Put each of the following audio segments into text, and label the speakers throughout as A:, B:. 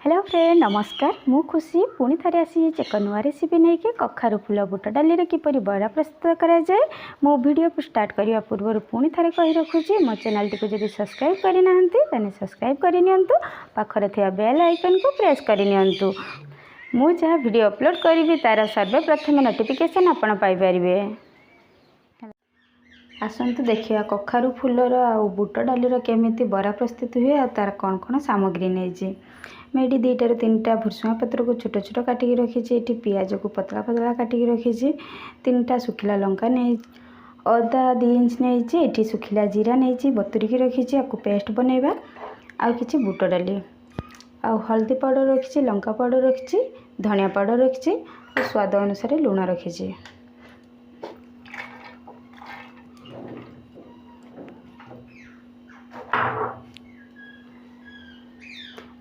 A: Hello friend नमस्कार मु खुशी पुणी थे आसी एक नुआ रेसिपी नहीं कि कखारु फूल बुट डाली किपरि बरा प्रस्तुत करा जाए। मो वीडियो को स्टार्ट करने पूर्व पुणी थे कही रखुची मो चैनल टी को जब सब्सक्राइब करना सब्सक्राइब करनी पाखरे थे बेल आइकन को प्रेस करनी मु जहाँ वीडियो अपलोड करी तार सर्वप्रथम नोटिफिकेशन आपण पाइबे। आसतु देखिए कखारु फूलर आ बुट डालीर केमी बरा प्रस्तुत हुए आ तार कौन कौन सामग्री नहीं मैं दुईटा रू तीन भुसुंगा पत्र को छोट छोट काटिकी रखी ये पियाज को पतला पतला काटिकी रखी तीन सुखिला लंका नहीं अदा 2 इंच नहीं ये सुखिला जीरा नहीं बतुरिकी रखी आपको पेस्ट बनैबा आ कि बुट डाली आ हल्दी पाउडर रखी लंका पाउडर रखी धनिया पाउडर रखी स्वाद अनुसार लुण रखी।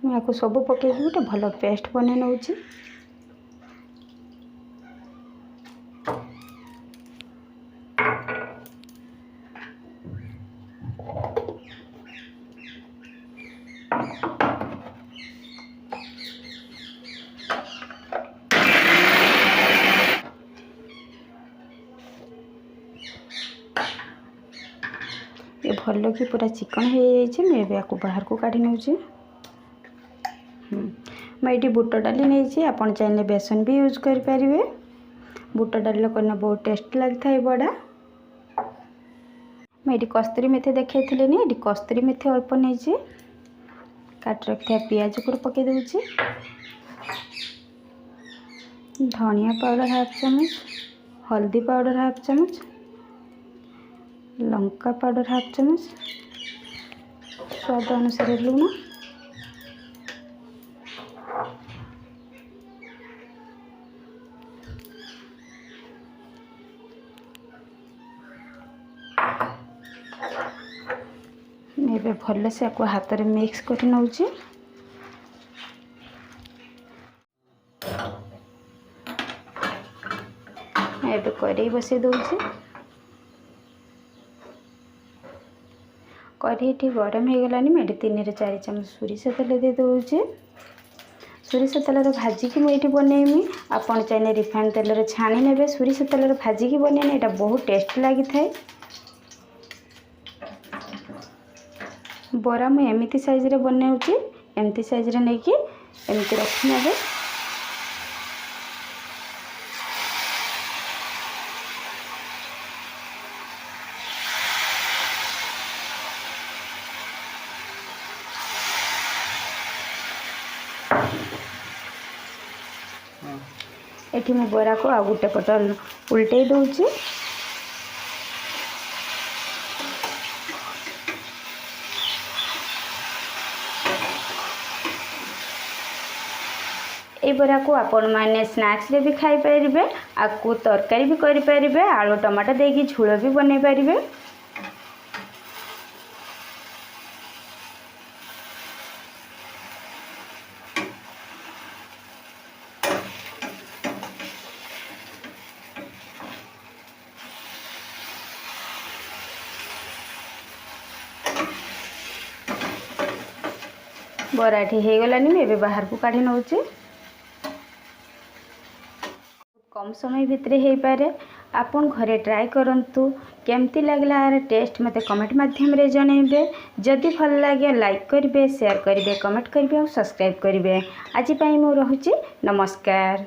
A: मैं सब पकई गोटे भल पेस्ट बन नौ ये भल कि पूरा चिकन हो जाए बाहर को काढ़ी नौ मैं बुट डाली नहीं आप चाहिए बेसन भी यूज करें। बुट डाली करना बहुत टेस्ट लगी था बड़ा। मैं कस्तूरी मेथी देखी नहीं कस्तूरी मेथी अल्प नहीं काट रखी पियाज को पकई दूची धनिया पाउडर हाफ चम्मच हल्दी पाउडर हाफ चम्मच लंका पाउडर हाफ चम्मच स्वाद अनुसार लुण ये भल से आपको हाथ में मिक्स कर नौ कड़े बसई दूसरी कड़े गरम हो गलानी मैं 3 ରୁ 4 चम्मच सोरिष तेल दे दूचे सोरिष तेल भाजिकी मुझे बनैमी आपड़ चाहिए रिफाइन तेल छाणी ने सोरिष तेल भाजिकी बनैनी यहाँ बहुत टेस्ट लगी था। बरा मुझे एमती साइज रे बनाऊँगी एमती साइज रे नहीं कि एमती रखी ने एठी मु बरा को आ गोटे पट उल्टे दूची ये बरा को आपण माने स्नैक्स रे भी खाई पारिबे आपको तरकारी भी करि पारिबे आलू टमाटर देकी झोल भी बनै पारिबे। बराठी हो गलानी मैं बाहर को काढ़ी नौ कम समय भितर हो पारे आपन घरे ट्राई करंतु केमती लगला यार टेस्ट मते कमेंट माध्यम रे जणैबे जदि भल लागे लाइक करिवे शेयर करिवे कमेंट करिवे और सब्सक्राइब करिवे। आज पई मु रहुची नमस्कार।